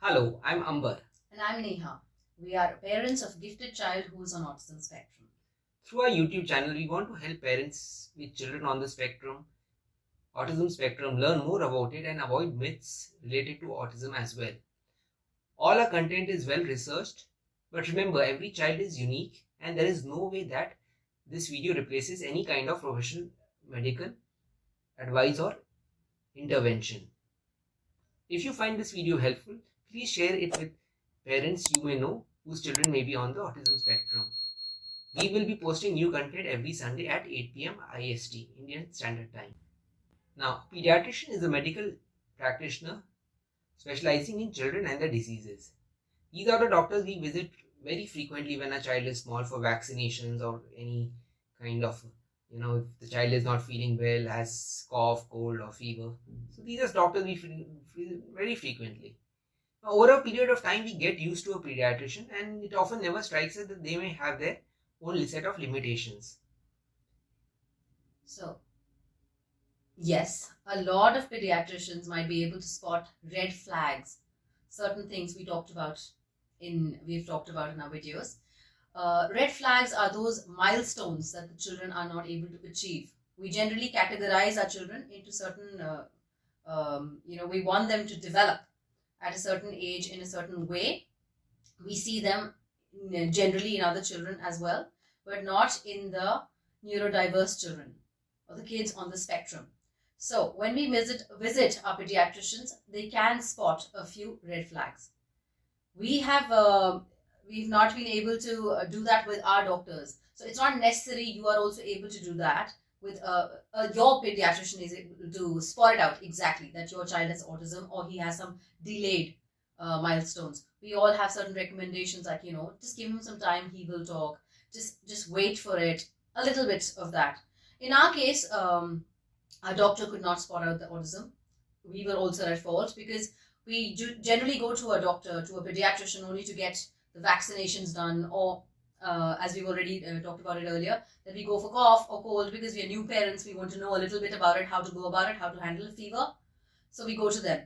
Hello, I'm Amber. And I'm Neha. We are parents of gifted child who is on autism spectrum. Through our YouTube channel, we want to help parents with children on the autism spectrum, learn more about it and avoid myths related to autism as well. All our content is well researched, but remember, every child is unique and there is no way that this video replaces any kind of professional medical advice or intervention. If you find this video helpful, please share it with parents you may know whose children may be on the autism spectrum. We will be posting new content every Sunday at 8 p.m. IST, Indian Standard Time. Now, pediatrician is a medical practitioner specializing in children and their diseases. These are the doctors we visit very frequently when a child is small for vaccinations or any kind of, if the child is not feeling well, has cough, cold or fever. So these are doctors we visit very frequently. Now, over a period of time, we get used to a pediatrician and it often never strikes us that they may have their own set of limitations. So, yes, a lot of pediatricians might be able to spot red flags, certain things we've talked about in our videos. Red flags are those milestones that the children are not able to achieve. We generally categorize our children into certain, we want them to develop at a certain age in a certain way. We see them generally in other children as well, but not in the neurodiverse children or the kids on the spectrum. So when we visit our pediatricians, they can spot a few red flags. We've not been able to do that with our doctors. So it's not necessary you are also able to do that with your pediatrician is able to spot it out exactly that your child has autism or he has some delayed milestones. We all have certain recommendations like, just give him some time, he will talk. Just wait for it, a little bit of that. In our case, our doctor could not spot out the autism. We were also at fault because we generally go to a doctor, to a pediatrician only to get the vaccinations done or as we've already talked about it earlier, that we go for cough or cold because we are new parents, we want to know a little bit about it, how to go about it, how to handle a fever. So we go to them.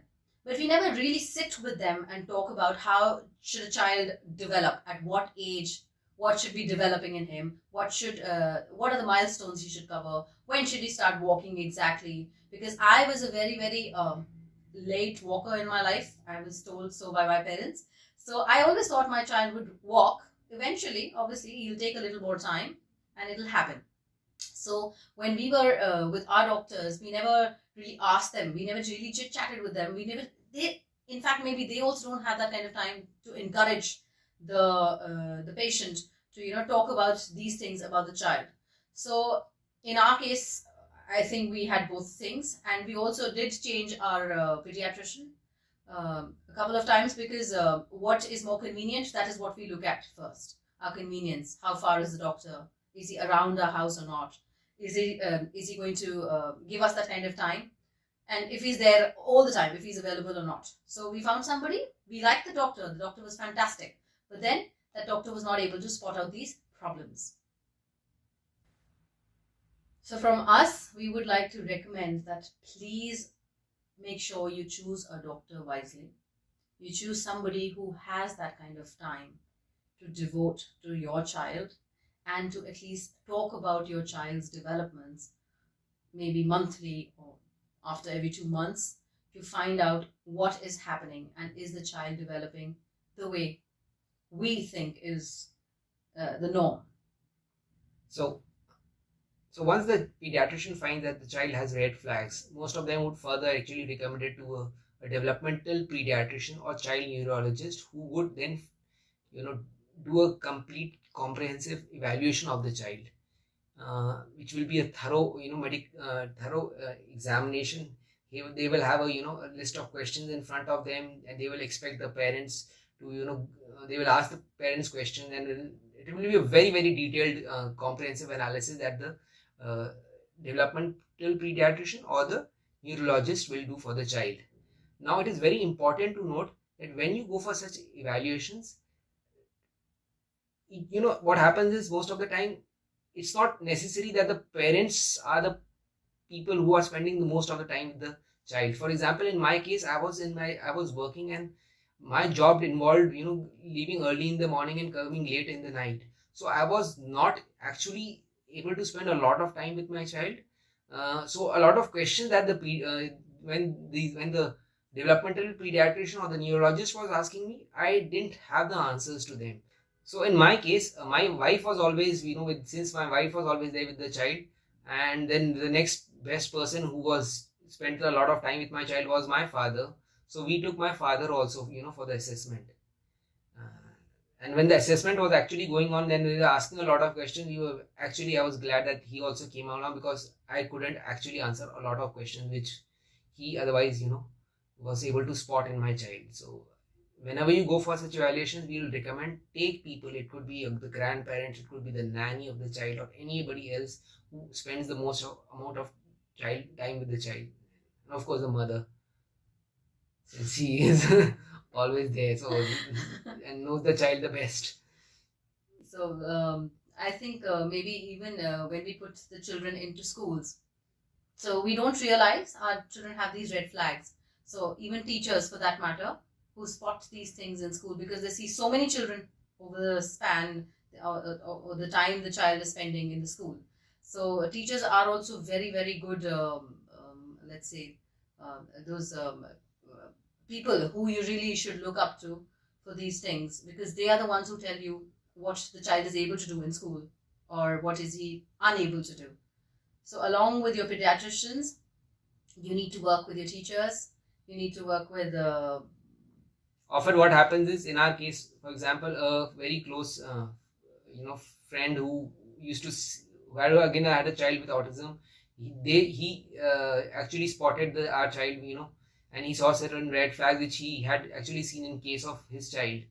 But we never really sit with them and talk about how should a child develop, at what age, what should be developing in him, what are the milestones he should cover, when should he start walking exactly. Because I was a very, very late walker in my life. I was told so by my parents. So I always thought my child would walk. Eventually, obviously, he'll take a little more time and it'll happen. So when we were with our doctors, we never really asked them. We never really chit-chatted with them. In fact, maybe they also don't have that kind of time to encourage the patient to talk about these things about the child. So in our case, I think we had both things, and we also did change our pediatrician a couple of times because what is more convenient, that is what we look at first. Our convenience. How far is the doctor? Is he around our house or not? Is he going to give us that kind of time? And if he's there all the time, if he's available or not. So we found somebody. We liked the doctor. The doctor was fantastic. But then that doctor was not able to spot out these problems. So from us, we would like to recommend that please make sure you choose a doctor wisely. You choose somebody who has that kind of time to devote to your child and to at least talk about your child's developments, maybe monthly or after every 2 months, to find out what is happening and is the child developing the way we think is the norm. So once the pediatrician finds that the child has red flags, most of them would further actually recommend it to a developmental pediatrician or child neurologist who would then, do a complete comprehensive evaluation of the child, which will be a thorough, examination. They will have a list of questions in front of them, and they will expect the parents to, they will ask the parents questions, and it will be a very, very detailed, comprehensive analysis that the developmental pediatrician or the neurologist will do for the child. Now, it is very important to note that when you go for such evaluations, what happens is most of the time, it's not necessary that the parents are the people who are spending the most of the time with the child. For example, in my case, I was working and my job involved, leaving early in the morning and coming late in the night. So I was not actually able to spend a lot of time with my child. So a lot of questions that when the developmental pediatrician or the neurologist was asking me, I didn't have the answers to them. So in my case, my wife was always, since my wife was always there with the child, and then the next best person who was spent a lot of time with my child was my father. So we took my father also, for the assessment. And when the assessment was actually going on, then we were asking a lot of questions. I was glad that he also came along, because I couldn't actually answer a lot of questions which he otherwise, was able to spot in my child. So whenever you go for such evaluations, we will recommend take people. It could be the grandparents, it could be the nanny of the child, or anybody else who spends the most amount of child time with the child. And of course, the mother, since she is always there, so and knows the child the best. So I think maybe even when we put the children into schools, so we don't realize our children have these red flags. So even teachers, for that matter, who spot these things in school, because they see so many children over the span or the time the child is spending in the school. So teachers are also very, very good, let's say, those people who you really should look up to for these things, because they are the ones who tell you what the child is able to do in school or what is he unable to do. So along with your pediatricians, you need to work with your teachers, you need to work with often what happens is, in our case, for example, a very close friend who used to again had a child with autism. He actually spotted our child, and he saw certain red flags which he had actually seen in case of his child.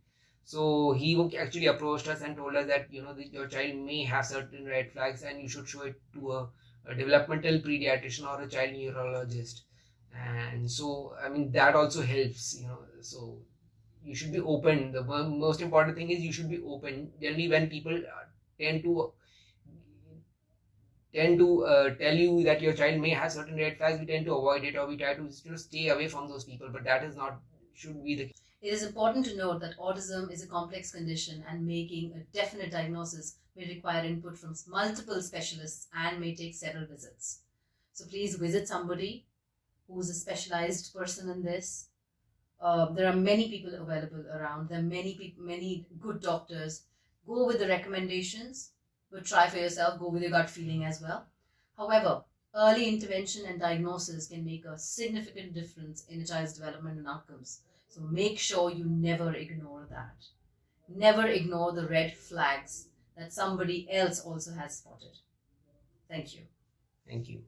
So he actually approached us and told us that your child may have certain red flags and you should show it to a developmental pediatrician or a child neurologist. And so that also helps, so you should be open. The most important thing is you should be open. Generally, when people tend to tell you that your child may have certain red flags, we tend to avoid it, or we try to stay away from those people. But that is not should be the case. It is important to note that autism is a complex condition, and making a definite diagnosis may require input from multiple specialists and may take several visits. So please visit somebody who's a specialized person in this. There are many people available around. There are many good doctors. Go with the recommendations, but try for yourself. Go with your gut feeling as well. However, early intervention and diagnosis can make a significant difference in a child's development and outcomes. So make sure you never ignore that. Never ignore the red flags that somebody else also has spotted. Thank you. Thank you.